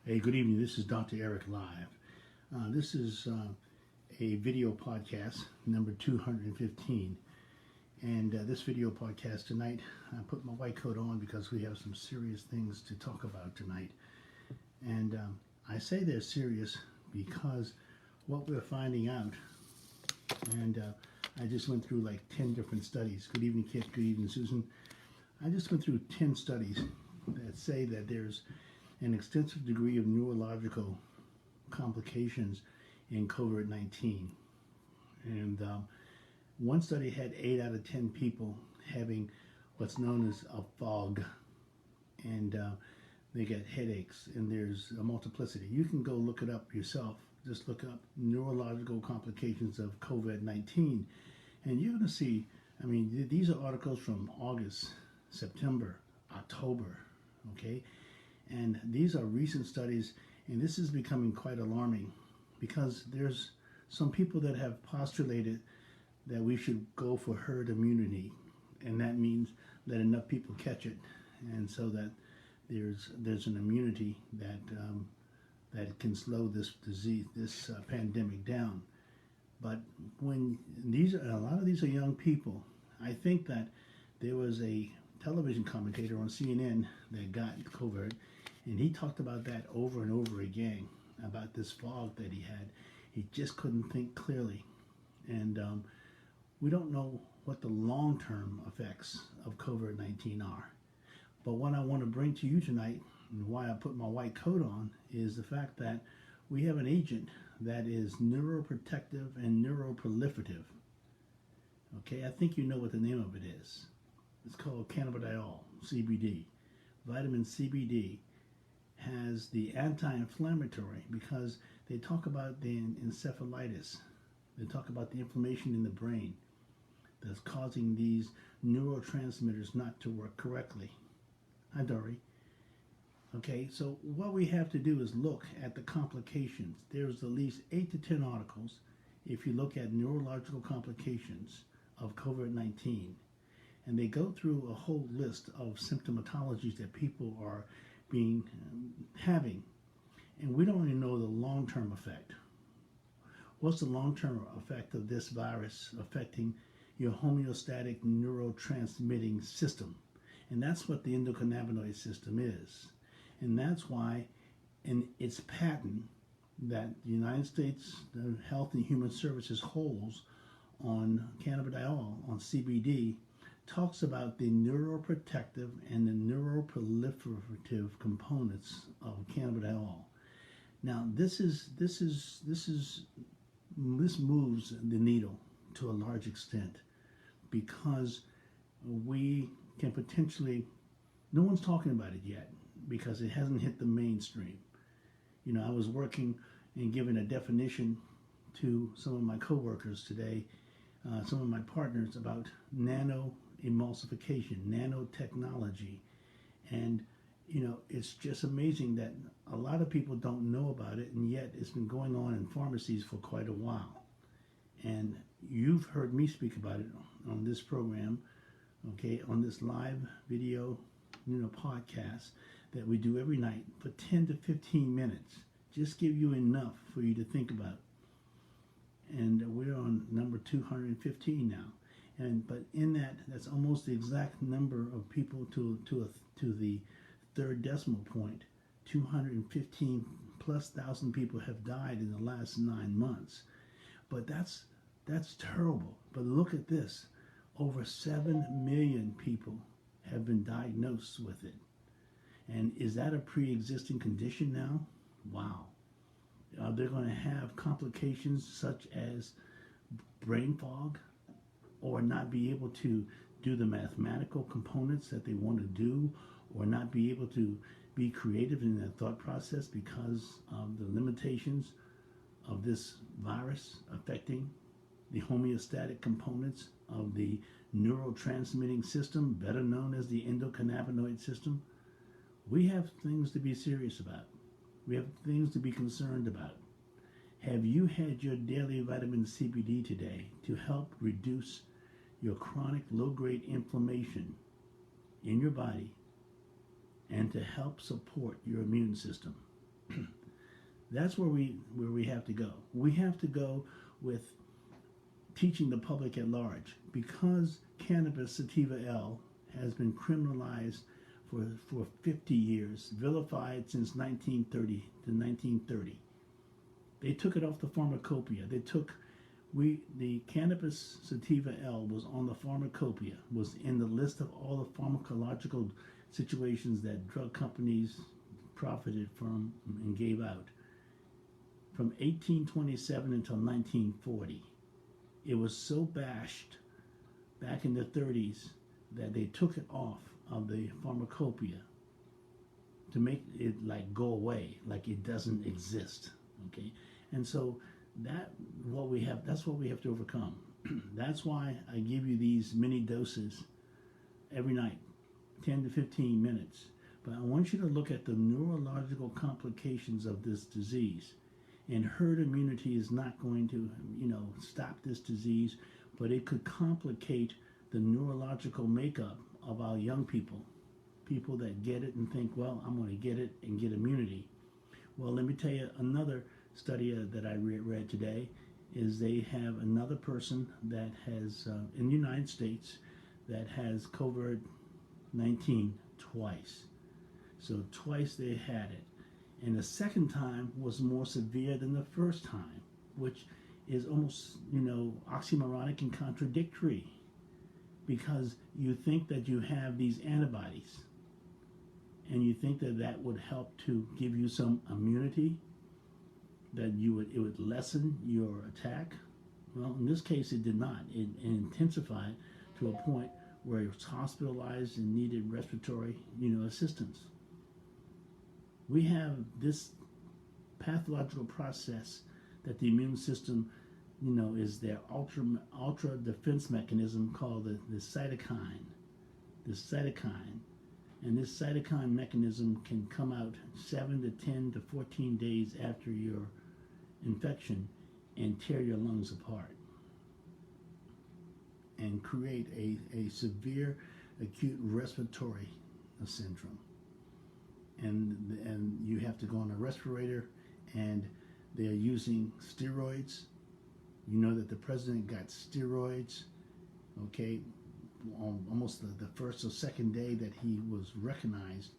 Hey, good evening. This is Dr. Eric Live. This is a video podcast number 215. And this video podcast tonight, I put my white coat on because we have some serious things to talk about tonight. And I say they're serious because what we're finding out, and I just went through like 10 different studies. Good evening, Kit. Good evening, Susan. I just went through 10 studies that say that there's an extensive degree of neurological complications in COVID-19. And one study had 8 out of 10 people having what's known as a fog. And they get headaches, and there's a multiplicity. You can go look it up yourself. Just look up neurological complications of COVID-19. And you're going to see, I mean, these are articles from August, September, October, okay? And these are recent studies, and this is becoming quite alarming because there's some people that have postulated that we should go for herd immunity, and that means that enough people catch it, and so that there's an immunity that that can slow this disease, this pandemic down. But when a lot of these are young people, I think that there was a television commentator on CNN that got COVID, and he talked about that over and over again, about this fog that he had. He just couldn't think clearly. And we don't know what the long-term effects of COVID-19 are. But what I want to bring to you tonight, and why I put my white coat on, is the fact that we have an agent that is neuroprotective and neuroproliferative. Okay, I think you know what the name of it is. It's called cannabidiol, CBD. Vitamin CBD has the anti-inflammatory because they talk about the encephalitis. They talk about the inflammation in the brain that's causing these neurotransmitters not to work correctly. Hi, Dory. Okay, so what we have to do is look at the complications. There's at least 8 to 10 articles if you look at neurological complications of COVID-19. And they go through a whole list of symptomatologies that people are having. And we don't even know the long-term effect. What's the long-term effect of this virus affecting your homeostatic neurotransmitting system? And that's what the endocannabinoid system is. And that's why in its patent that the United States Health and Human Services holds on cannabidiol, on CBD, talks about the neuroprotective and the neuroproliferative components of cannabidiol. Now, this moves the needle to a large extent because we can potentially, no one's talking about it yet because it hasn't hit the mainstream. You know, I was working and giving a definition to some of my coworkers today, some of my partners, about nano-emulsification, nanotechnology. And, you know, it's just amazing that a lot of people don't know about it, and yet it's been going on in pharmacies for quite a while. And you've heard me speak about it on this program, okay, on this live video, podcast that we do every night for 10 to 15 minutes. Just give you enough for you to think about. And we're on number 215 now. But in that's almost the exact number of people to the third decimal point. 215 plus thousand people have died in the last 9 months. But that's terrible. But look at this. Over 7 million people have been diagnosed with it. And is that a pre-existing condition now? Wow. They're going to have complications such as brain fog, or not be able to do the mathematical components that they want to do, or not be able to be creative in their thought process because of the limitations of this virus affecting the homeostatic components of the neurotransmitting system, better known as the endocannabinoid system. We have things to be serious about. We have things to be concerned about. Have you had your daily vitamin CBD today to help reduce your chronic low-grade inflammation in your body and to help support your immune system? That's where we have to go. We have to go with teaching the public at large, because cannabis sativa L has been criminalized for 50 years, vilified since 1930 to 1930. They took it off the pharmacopoeia. The cannabis sativa L was on the pharmacopoeia, was in the list of all the pharmacological situations that drug companies profited from and gave out. From 1827 until 1940, it was so bashed back in the 30s that they took it off of the pharmacopoeia to make it like go away, like it doesn't exist. Okay, and so that's what we have to overcome. That's why I give you these mini doses every night, 10 to 15 minutes. But I want you to look at the neurological complications of this disease. And herd immunity is not going to, stop this disease, but it could complicate the neurological makeup of our young people that get it and think, well, I'm going to get it and get immunity. Well, let me tell you another study that I read today is they have another person that has, in the United States, that has COVID-19 twice. So twice they had it. And the second time was more severe than the first time, which is almost, oxymoronic and contradictory, because you think that you have these antibodies and you think that that would help to give you some immunity, that it would lessen your attack. Well, in this case, it did not. It intensified to a point where it was hospitalized and needed respiratory, assistance. We have this pathological process that the immune system, is their ultra defense mechanism called the cytokine. The cytokine. And this cytokine mechanism can come out 7 to 10 to 14 days after your infection and tear your lungs apart and create a severe acute respiratory syndrome. And you have to go on a respirator, and they're using steroids. You know that the president got steroids, okay, on almost the first or second day that he was recognized.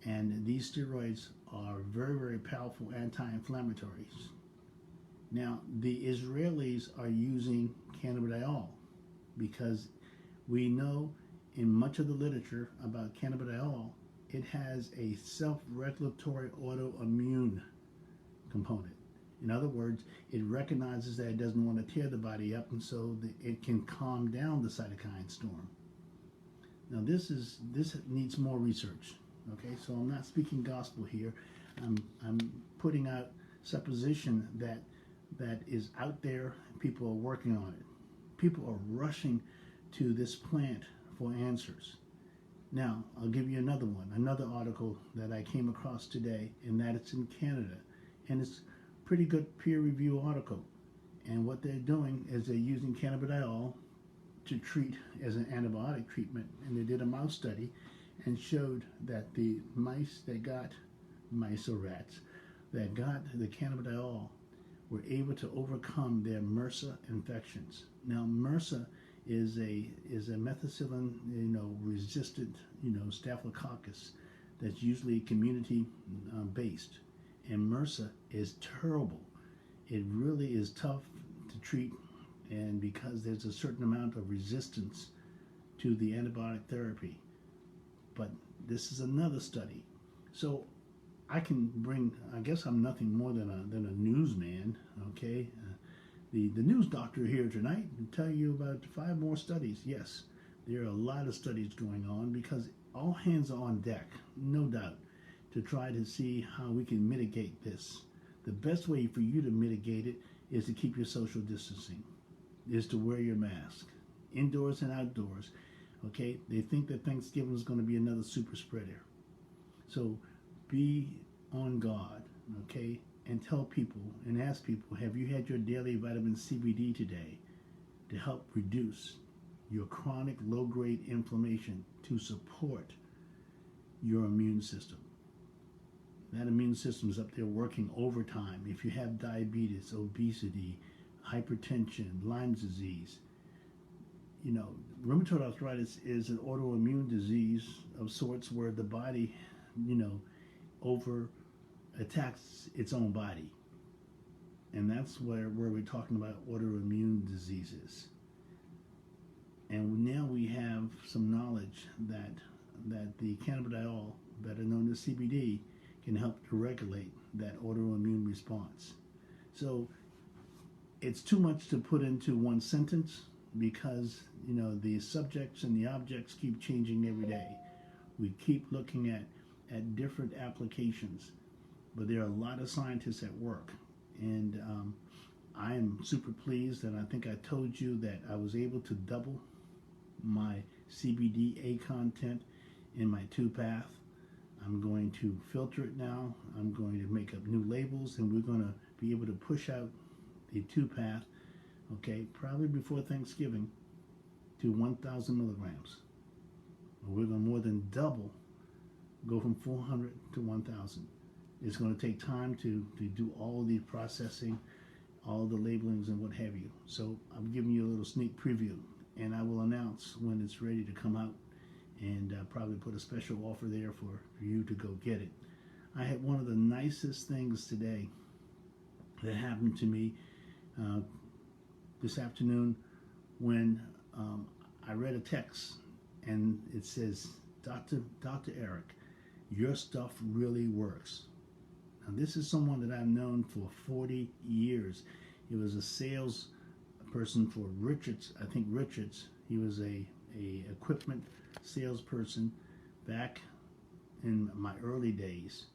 And these steroids are very, very powerful anti-inflammatories. Now, the Israelis are using cannabidiol because we know in much of the literature about cannabidiol, it has a self-regulatory autoimmune component. In other words, it recognizes that it doesn't want to tear the body up, and so it can calm down the cytokine storm. Now, this needs more research. Okay, so I'm not speaking gospel here. I'm putting out supposition that is out there. People are working on it. People are rushing to this plant for answers. Now, I'll give you another one, another article that I came across today, and that it's in Canada. And it's a pretty good peer-review article. And what they're doing is they're using cannabidiol to treat as an antibiotic treatment. And they did a mouse study and showed that the mice or rats, that got the cannabidiol were able to overcome their MRSA infections. Now, MRSA is a methicillin, resistant, staphylococcus that's usually community based. And MRSA is terrible. It really is tough to treat, and because there's a certain amount of resistance to the antibiotic therapy. But this is another study. So I guess I'm nothing more than a newsman, okay? The news doctor here tonight will tell you about 5 more studies. Yes, there are a lot of studies going on because all hands are on deck, no doubt, to try to see how we can mitigate this. The best way for you to mitigate it is to keep your social distancing, is to wear your mask, indoors and outdoors, okay? They think that Thanksgiving is going to be another super spreader. So be on guard, okay? And tell people and ask people, have you had your daily vitamin CBD today to help reduce your chronic low-grade inflammation to support your immune system? that immune system is up there working overtime. If you have diabetes, obesity, hypertension, Lyme disease, rheumatoid arthritis is an autoimmune disease of sorts where the body, over attacks its own body. And that's where we're talking about autoimmune diseases. And now we have some knowledge that the cannabidiol, better known as CBD, can help to regulate that autoimmune response. So it's too much to put into one sentence because, the subjects and the objects keep changing every day. We keep looking at different applications, but there are a lot of scientists at work. And I am super pleased, and I think I told you that I was able to double my CBD content in my 2-path. I'm going to filter it now. I'm going to make up new labels, and we're going to be able to push out the 2-path, probably before Thanksgiving, to 1,000 milligrams. We're going to more than double, go from 400 to 1,000. It's going to take time to do all the processing, all the labelings and what have you. So I'm giving you a little sneak preview, and I will announce when it's ready to come out, and probably put a special offer there for you to go get it. I had one of the nicest things today that happened to me this afternoon when I read a text, and it says, Dr. Eric, your stuff really works. Now, this is someone that I've known for 40 years. He was a sales person for Richards. I think Richards. He was a equipment salesperson back in my early days,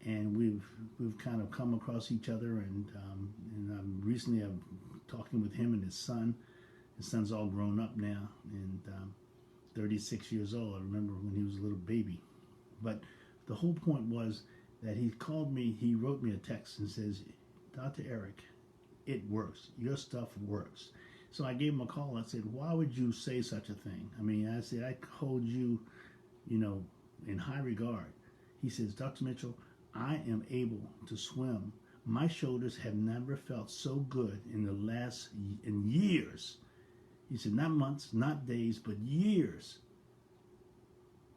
and we've kind of come across each other. And recently I'm talking with him and his son. His son's all grown up now, and 36 years old. I remember when he was a little baby. But the whole point was that he called me, he wrote me a text and says, Dr. Eric, it works. Your stuff works. So I gave him a call. I said, why would you say such a thing? I mean, I said, I hold you, in high regard. He says, Dr. Mitchell, I am able to swim. My shoulders have never felt so good in years. He said, not months, not days, but years.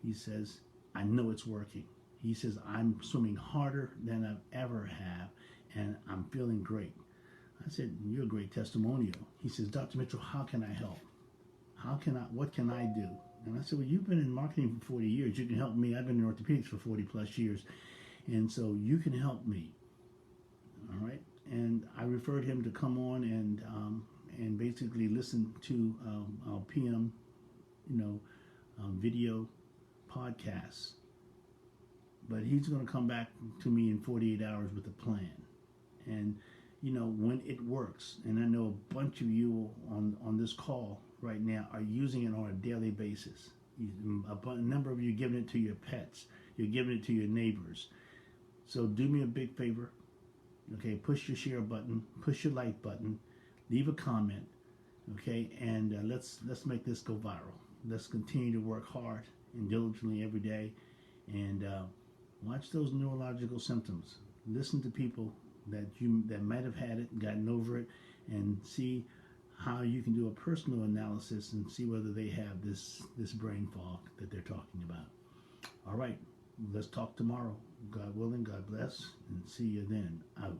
He says, I know it's working. He says, I'm swimming harder than I've ever have, and I'm feeling great. I said, you're a great testimonial. He says, Dr. Mitchell, how can I help? What can I do? And I said, well, you've been in marketing for 40 years. You can help me. I've been in orthopedics for 40 plus years. And so you can help me. All right. And I referred him to come on and basically listen to our PM, video podcasts. But he's going to come back to me in 48 hours with a plan. And, when it works, and I know a bunch of you on this call right now are using it on a daily basis. A number of you are giving it to your pets. You're giving it to your neighbors. So do me a big favor. Okay, push your share button, push your like button, leave a comment. Okay, and let's make this go viral. Let's continue to work hard and diligently every day, and watch those neurological symptoms. Listen to people that might have had it, gotten over it, and see how you can do a personal analysis and see whether they have this brain fog that they're talking about. All right, let's talk tomorrow. God willing, God bless, and see you then. Out.